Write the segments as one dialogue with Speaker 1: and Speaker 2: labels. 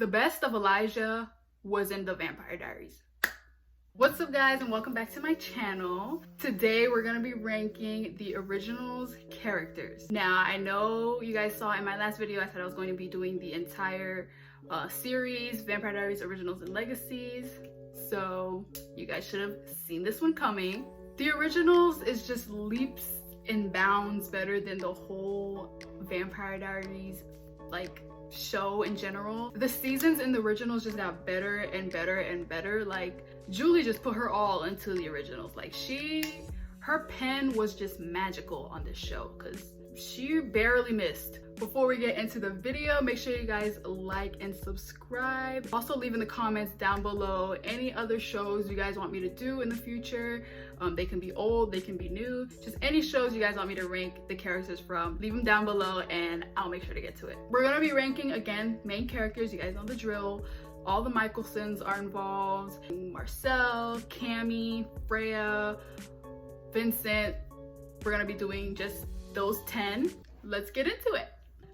Speaker 1: The best of Elijah was in the Vampire Diaries. What's up guys, and welcome back to my channel. Today we're gonna be ranking the originals characters. Now I know you guys saw in my last video I said I was going to be doing the entire series, Vampire Diaries Originals and Legacies. So you guys should have seen this one coming. The originals is just leaps and bounds better than the whole Vampire Diaries like show in general. The seasons in the originals just got better and better and better. Like Julie just put her all into the originals. Like her pen was just magical on this show because she barely missed. Before we get into the video, make sure you guys like and subscribe. Also leave in the comments down below any other shows you guys want me to do in the future. They can be old, they can be new, just any shows you guys want me to rank the characters from. Leave them down below and I'll make sure to get to it. We're gonna be ranking, again, main characters. You guys know the drill. All the Mikaelsons are involved. Marcel, Cami, Freya, Vincent. We're gonna be doing just those 10. Let's get into it.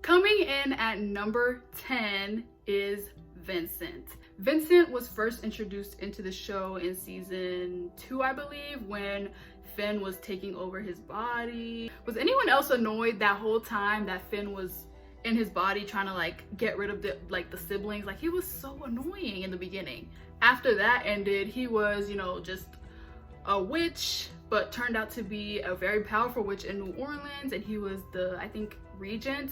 Speaker 1: Coming in at number 10 is Vincent. Vincent was first introduced into the show in season 2, I believe, when Finn was taking over his body. Was anyone else annoyed that whole time that Finn was in his body trying to like get rid of the siblings? Like, he was so annoying in the beginning. After that ended, he was, you know, just a witch, but turned out to be a very powerful witch in New Orleans, and he was the, I think, regent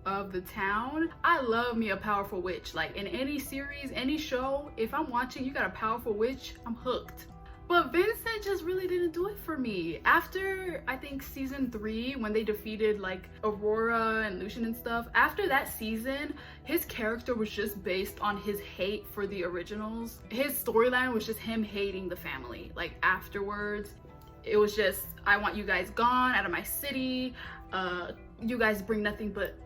Speaker 1: of the town. I love me a powerful witch. Like in any series, any show, if I'm watching, you got a powerful witch, I'm hooked. But Vincent just really didn't do it for me. After, I think, season 3, when they defeated like Aurora and Lucian and stuff, after that season, his character was just based on his hate for the originals. His storyline was just him hating the family. Like afterwards, it was just, I want you guys gone out of my city. You guys bring nothing but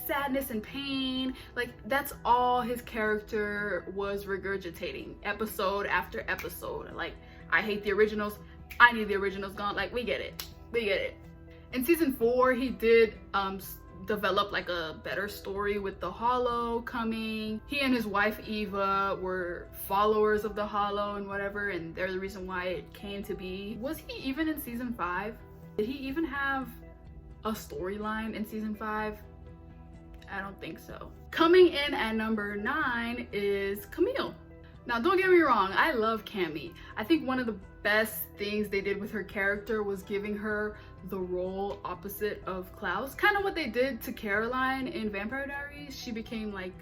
Speaker 1: sadness and pain. Like, that's all his character was regurgitating episode after episode. Like, I hate the originals, I need the originals gone. Like, we get it, we get it. In season 4, he did develop like a better story with the Hollow coming. He and his wife Eva were followers of the Hollow and whatever, and they're the reason why it came to be. Was he even in season 5? Did he even have a storyline in season 5? I don't think so. Coming in at number 9 is Camille. Now, don't get me wrong, I love Cami. I think one of the best things they did with her character was giving her the role opposite of Klaus. Kind of what they did to Caroline in Vampire Diaries. She became like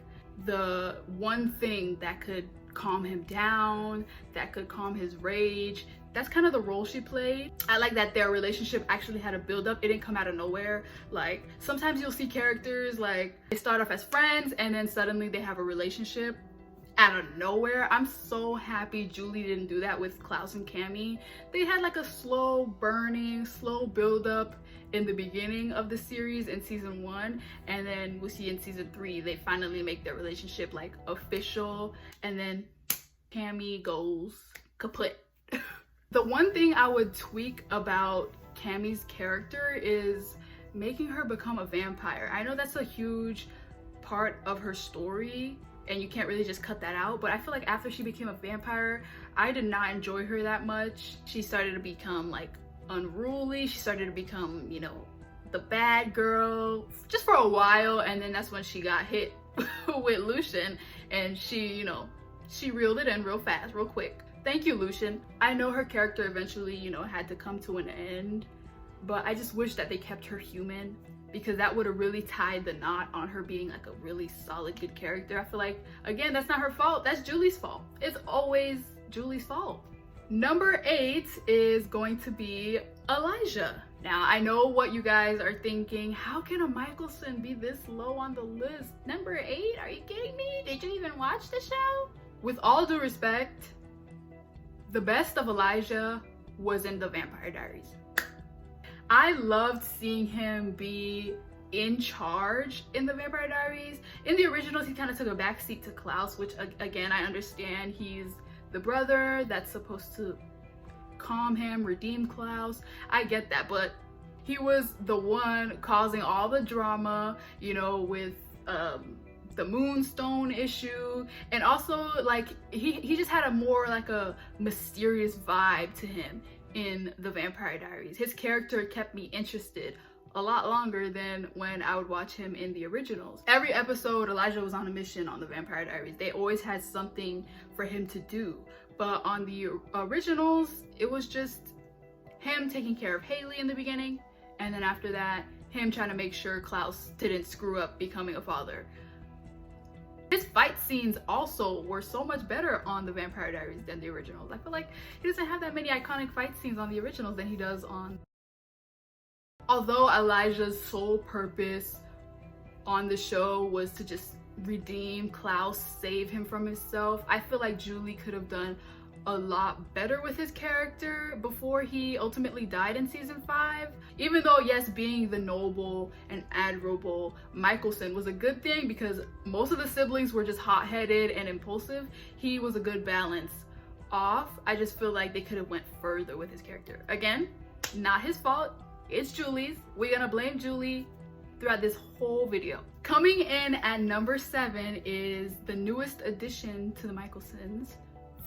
Speaker 1: the one thing that could calm him down, that could calm his rage. That's kind of the role she played. I like that their relationship actually had a build up. It didn't come out of nowhere. Like, sometimes you'll see characters like they start off as friends and then suddenly they have a relationship out of nowhere. I'm so happy Julie didn't do that with Klaus and Cami. They had like a slow burning, slow build up in the beginning of the series in season 1, and then we'll see in season 3 they finally make their relationship like official, and then Cami goes kaput. The one thing I would tweak about Cami's character is making her become a vampire. I know that's a huge part of her story and you can't really just cut that out, but I feel like after she became a vampire, I did not enjoy her that much. She started to become like unruly. She started to become, you know, the bad girl just for a while, and then that's when she got hit with Lucian, and she, you know, she reeled it in real fast, real quick. Thank you, Lucian. I know her character eventually, you know, had to come to an end, but I just wish that they kept her human, because that would have really tied the knot on her being like a really solid, good character. I feel like, again, that's not her fault. That's Julie's fault. It's always Julie's fault. Number 8 is going to be Elijah. Now, I know what you guys are thinking. How can a Mikaelson be this low on the list? Number 8? Are you kidding me? Did you even watch the show? With all due respect, the best of Elijah was in the Vampire Diaries. I loved seeing him be in charge in the Vampire Diaries. In the originals, he kind of took a backseat to Klaus, which again, I understand. He's the brother that's supposed to calm him, redeem Klaus. I get that, but he was the one causing all the drama, you know, with the moonstone issue, and also like he just had a more like a mysterious vibe to him in the Vampire Diaries. His character kept me interested a lot longer than when I would watch him in the originals. Every episode Elijah was on a mission on the Vampire Diaries. They always had something for him to do, but on the originals it was just him taking care of Haley in the beginning, and then after that him trying to make sure Klaus didn't screw up becoming a father. His fight scenes also were so much better on the Vampire Diaries than the originals. I feel like he doesn't have that many iconic fight scenes on the originals than he does on. Although Elijah's sole purpose on the show was to just redeem Klaus, save him from himself, I feel like Julie could have done a lot better with his character before he ultimately died in season 5. Even though, yes, being the noble and admirable Mikaelson was a good thing because most of the siblings were just hot-headed and impulsive, he was a good balance off. I just feel like they could have went further with his character. Again, not his fault, it's Julie's. We're gonna blame Julie throughout this whole video. Coming in at number 7 is the newest addition to the Mikaelsons,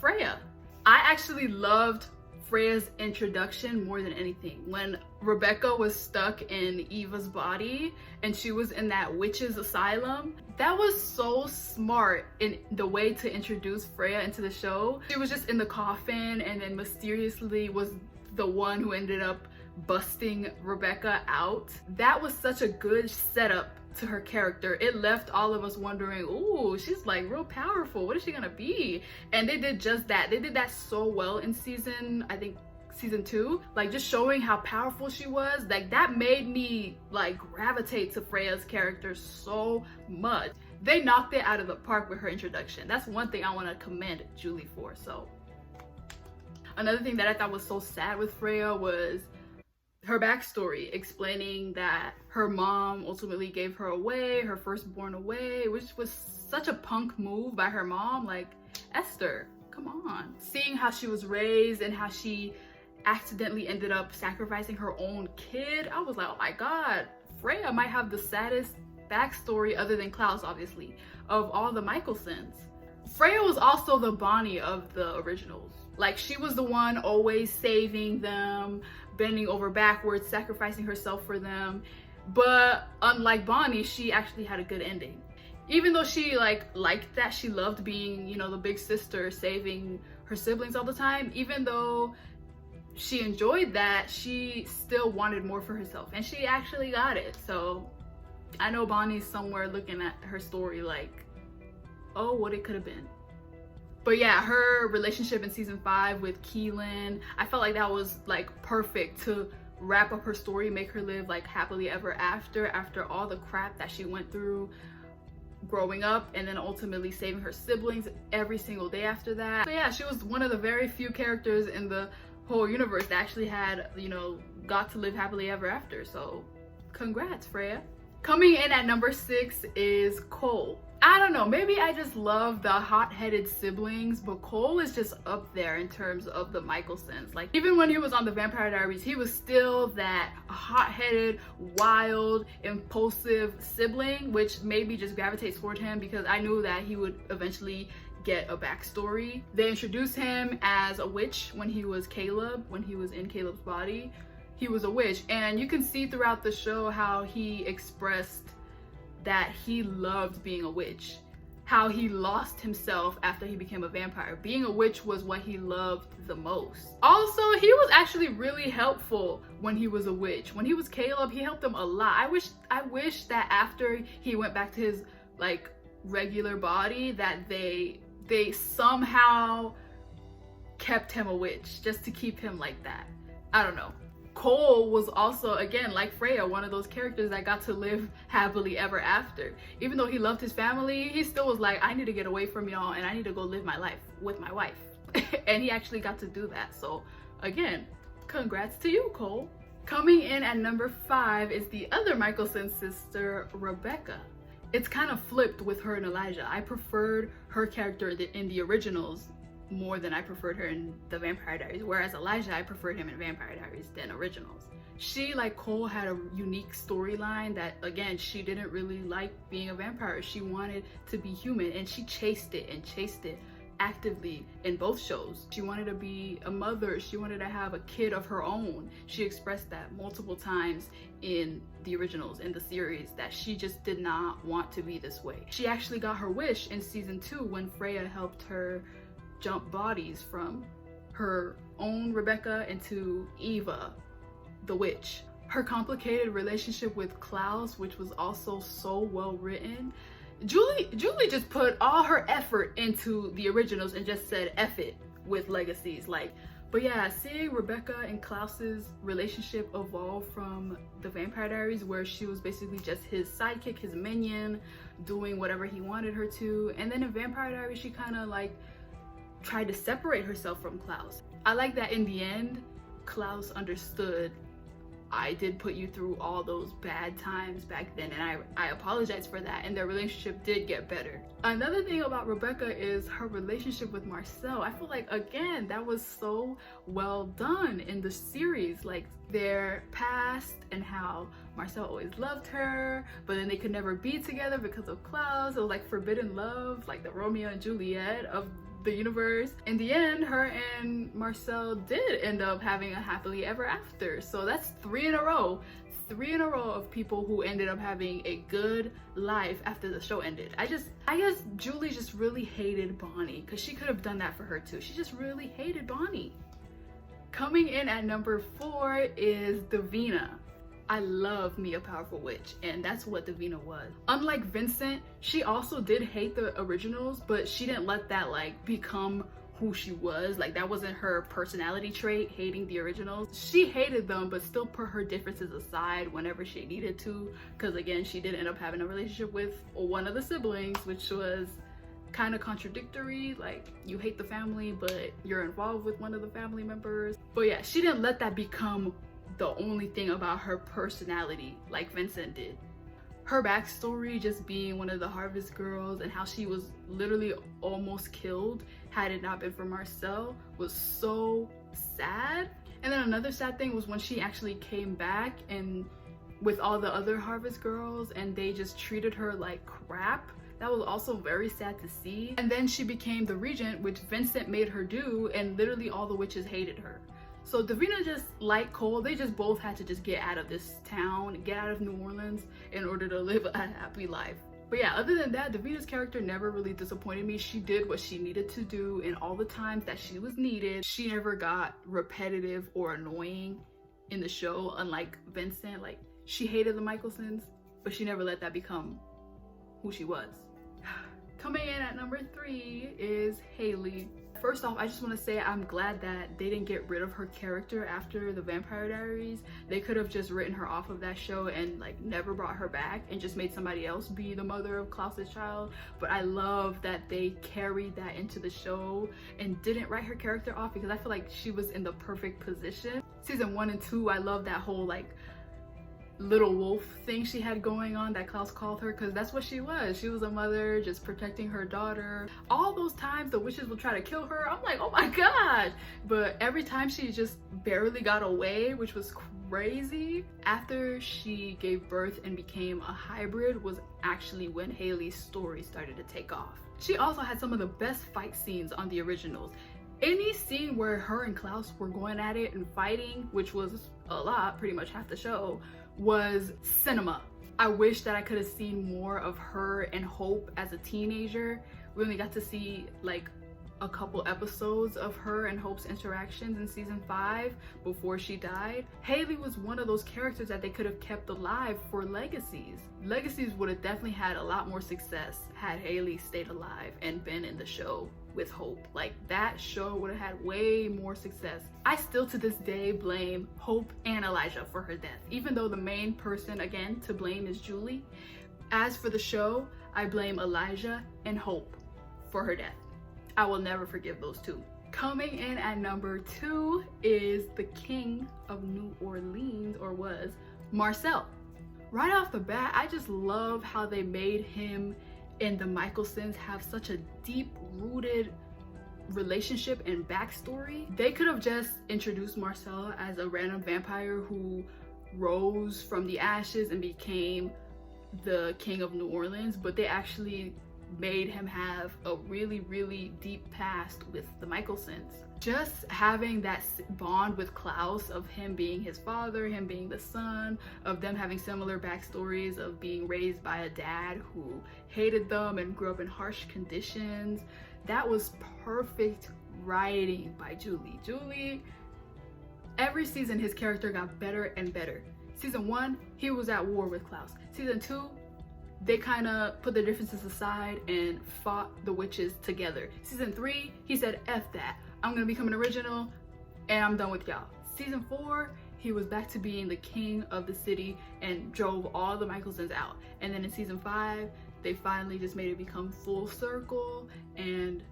Speaker 1: Freya. I actually loved Freya's introduction more than anything. When Rebecca was stuck in Eva's body and she was in that witch's asylum, that was so smart in the way to introduce Freya into the show. She was just in the coffin and then mysteriously was the one who ended up busting Rebecca out. That was such a good setup to her character. It left all of us wondering, ooh, she's like real powerful, what is she gonna be? And they did just that. They did that so well in season, I think season 2, like just showing how powerful she was. Like that made me like gravitate to Freya's character so much. They knocked it out of the park with her introduction. That's one thing I want to commend Julie for. So another thing that I thought was so sad with Freya was her backstory, explaining that her mom ultimately gave her away, her firstborn away, which was such a punk move by her mom. Like, Esther, come on. Seeing how she was raised and how she accidentally ended up sacrificing her own kid, I was like, oh my god, Freya might have the saddest backstory, other than Klaus obviously, of all the Mikaelsons. Freya was also the Bonnie of the originals. Like, she was the one always saving them, bending over backwards, sacrificing herself for them. But unlike Bonnie, she actually had a good ending. Even though she liked that, she loved being, you know, the big sister saving her siblings all the time. Even though she enjoyed that, she still wanted more for herself, and she actually got it. So I know Bonnie's somewhere looking at her story like, oh, what it could have been. But yeah, her relationship in season 5 with Keelan, I felt like that was like perfect to wrap up her story, make her live like happily ever after all the crap that she went through growing up, and then ultimately saving her siblings every single day after that. So yeah, she was one of the very few characters in the whole universe that actually had, you know, got to live happily ever after. So congrats, Freya. Coming in at number 6 is Cole. I don't know, maybe I just love the hot-headed siblings, but Cole is just up there in terms of the Mikaelsons. Like, even when he was on the Vampire Diaries, he was still that hot-headed, wild, impulsive sibling, which maybe just gravitates toward him because I knew that he would eventually get a backstory. They introduced him as a witch when he was Caleb, when he was in Caleb's body. He was a witch, and you can see throughout the show how he expressed that he loved being a witch, how he lost himself after he became a vampire. Being a witch was what he loved the most. Also, he was actually really helpful when he was a witch. When he was Caleb, he helped him a lot. I wish that after he went back to his like regular body, that they somehow kept him a witch just to keep him like that. I don't know. Cole was also, again, like Freya, one of those characters that got to live happily ever after. Even though he loved his family, he still was like, I need to get away from y'all and I need to go live my life with my wife. And he actually got to do that. So again, congrats to you, Cole. Coming in at number 5 is the other Mikaelson sister, Rebecca. It's kind of flipped with her and Elijah. I preferred her character in the originals more than I preferred her in the Vampire Diaries, whereas Elijah, I preferred him in Vampire Diaries than originals. She, like Cole, had a unique storyline that, again, she didn't really like being a vampire. She wanted to be human, and she chased it actively in both shows. She wanted to be a mother. She wanted to have a kid of her own. She expressed that multiple times in the originals, in the series, that she just did not want to be this way. She actually got her wish in season 2 when Freya helped her jump bodies from her own Rebecca into Eva, the witch. Her complicated relationship with Klaus, which was also so well written. Julie just put all her effort into the originals and just said F it with Legacies. Like, but yeah, seeing Rebecca and Klaus's relationship evolve from the Vampire Diaries, where she was basically just his sidekick, his minion, doing whatever he wanted her to, and then in Vampire Diaries she kind of like tried to separate herself from Klaus. I like that in the end Klaus understood, I did put you through all those bad times back then, and I apologize for that, and their relationship did get better. Another thing about Rebecca is her relationship with Marcel. I feel like, again, that was so well done in the series, like their past and how Marcel always loved her, but then they could never be together because of Klaus. It was like forbidden love, like the Romeo and Juliet of the universe. In the end, her and Marcel did end up having a happily ever after. So that's 3 in a row of people who ended up having a good life after the show ended. I guess Julie just really hated Bonnie, because she could have done that for her too. She just really hated Bonnie. Coming in at number 4 is Davina. I love me a powerful witch, and that's what Davina was. Unlike Vincent, she also did hate the originals, but she didn't let that like become who she was. Like, that wasn't her personality trait, hating the originals. She hated them, but still put her differences aside whenever she needed to, because again, she did end up having a relationship with one of the siblings, which was kind of contradictory. Like, you hate the family, but you're involved with one of the family members. But yeah, she didn't let that become the only thing about her personality like Vincent did. Her backstory, just being one of the Harvest Girls and how she was literally almost killed had it not been for Marcel, was so sad. And then another sad thing was when she actually came back and with all the other Harvest Girls and they just treated her like crap. That was also very sad to see. And then she became the regent, which Vincent made her do, and literally all the witches hated her. So Davina, just like Cole, they just both had to just get out of this town, get out of New Orleans in order to live a happy life. But yeah, other than that, Davina's character never really disappointed me. She did what she needed to do in all the times that she was needed. She never got repetitive or annoying in the show, unlike Vincent. Like, she hated the Mikaelsons, but she never let that become who she was. Coming in at number 3 is Haley. First off, I just want to say I'm glad that they didn't get rid of her character after the Vampire Diaries. They could have just written her off of that show and like never brought her back and just made somebody else be the mother of Klaus's child. But I love that they carried that into the show and didn't write her character off, because I feel like she was in the perfect position. Season 1 and 2, I love that whole like little wolf thing she had going on that Klaus called her, because that's what she was. She was a mother just protecting her daughter. All those times the witches would try to kill her, I'm like, oh my god. But every time she just barely got away, which was crazy. After she gave birth and became a hybrid was actually when Haley's story started to take off. She also had some of the best fight scenes on the originals. Any scene where her and Klaus were going at it and fighting, which was a lot, pretty much half the show, was cinema. I wish that I could have seen more of her and Hope as a teenager. We only got to see like a couple episodes of her and Hope's interactions in season 5 before she died. Haley was one of those characters that they could have kept alive for Legacies. Legacies would have definitely had a lot more success had Haley stayed alive and been in the show with Hope. Like, that show would have had way more success. I still to this day blame Hope and Elijah for her death, even though the main person again to blame is Julie. As for the show, I blame Elijah and Hope for her death. I will never forgive those two. Coming in at number 2 is the king of New Orleans, or was, Marcel. Right off the bat, I just love how they made him and the Mikaelsons have such a deep-rooted relationship and backstory. They could have just introduced Marcel as a random vampire who rose from the ashes and became the king of New Orleans, but they actually made him have a really, really deep past with the Mikaelsons. Just having that bond with Klaus, of him being his father, him being the son, of them having similar backstories, of being raised by a dad who hated them and grew up in harsh conditions, that was perfect writing by Julie. Every season his character got better and better. Season 1, he was at war with Klaus. Season 2, they kind of put their differences aside and fought the witches together. Season 3, he said, F that. I'm gonna become an original and I'm done with y'all. Season 4, he was back to being the king of the city and drove all the Mikaelsons out. And then in season 5, they finally just made it become full circle and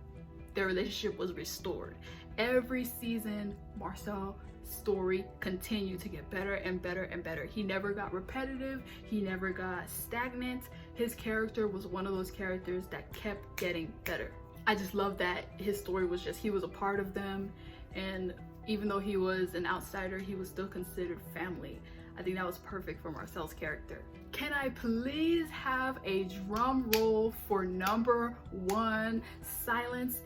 Speaker 1: their relationship was restored. Every season, Marcel's story continued to get better and better and better. He never got repetitive, he never got stagnant. His character was one of those characters that kept getting better. I just love that his story was just, he was a part of them, and even though he was an outsider, he was still considered family. I think that was perfect for Marcel's character. Can I please have a drum roll for number 1? Silence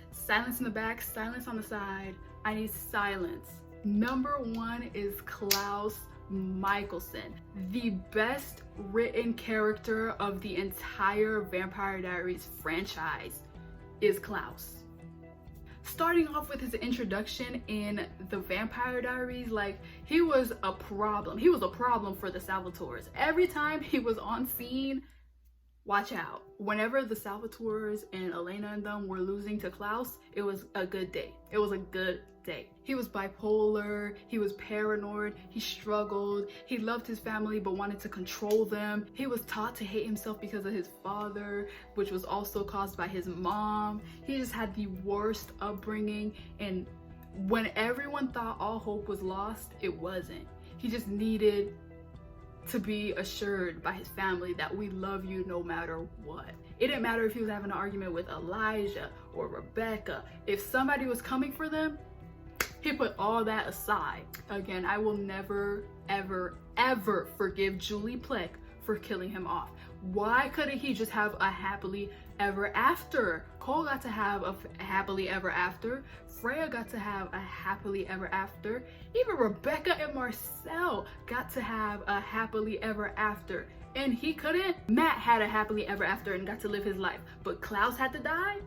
Speaker 1: in the back, silence on the side. I need silence. Number 1 is Klaus Mikaelson, the best written character of the entire Vampire Diaries franchise is Klaus. Starting off with his introduction in the Vampire Diaries, like, he was a problem. He was a problem for the Salvatores. Every time he was on scene, watch out. Whenever the Salvatores and Elena and them were losing to Klaus, it was a good day. It was a good day. He was bipolar, he was paranoid, he struggled, he loved his family but wanted to control them. He was taught to hate himself because of his father, which was also caused by his mom. He just had the worst upbringing, and when everyone thought all hope was lost, it wasn't. He just needed to be assured by his family that we love you no matter what. It didn't matter if he was having an argument with Elijah or Rebecca. If somebody was coming for them, he put all that aside. Again, I will never, ever, ever forgive Julie Plec for killing him off. Why couldn't he just have a happily ever after? Cole got to have a happily ever after. Freya got to have a happily ever after. Even Rebecca and Marcel got to have a happily ever after. And he couldn't? Matt had a happily ever after and got to live his life. But Klaus had to die?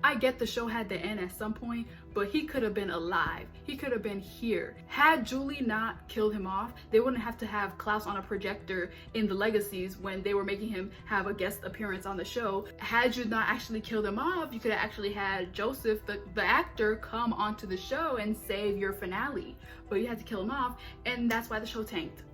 Speaker 1: I get the show had to end at some point, but he could have been alive. He could have been here. Had Julie not killed him off, they wouldn't have to have Klaus on a projector in the Legacies when they were making him have a guest appearance on the show. Had you not actually killed him off, you could have actually had Joseph, the actor, come onto the show and save your finale. But you had to kill him off, and that's why the show tanked.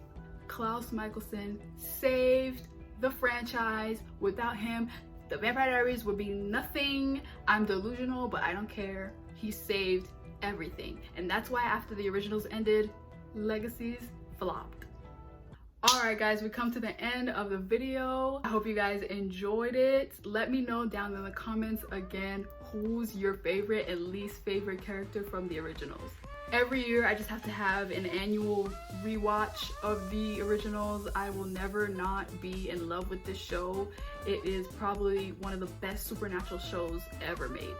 Speaker 1: Klaus Mikaelson saved the franchise. Without him, the Vampire Diaries would be nothing. I'm delusional, but I don't care. He saved everything. And that's why after the originals ended, Legacies flopped. Alright guys, we come to the end of the video. I hope you guys enjoyed it. Let me know down in the comments again, who's your favorite and least favorite character from the originals. Every year I just have to have an annual rewatch of the originals. I will never not be in love with this show. It is probably one of the best supernatural shows ever made.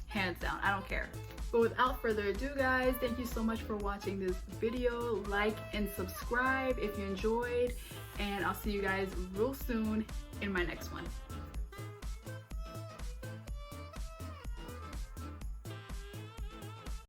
Speaker 1: Hands down, I don't care. But without further ado guys, thank you so much for watching this video. Like and subscribe if you enjoyed, and I'll see you guys real soon in my next one.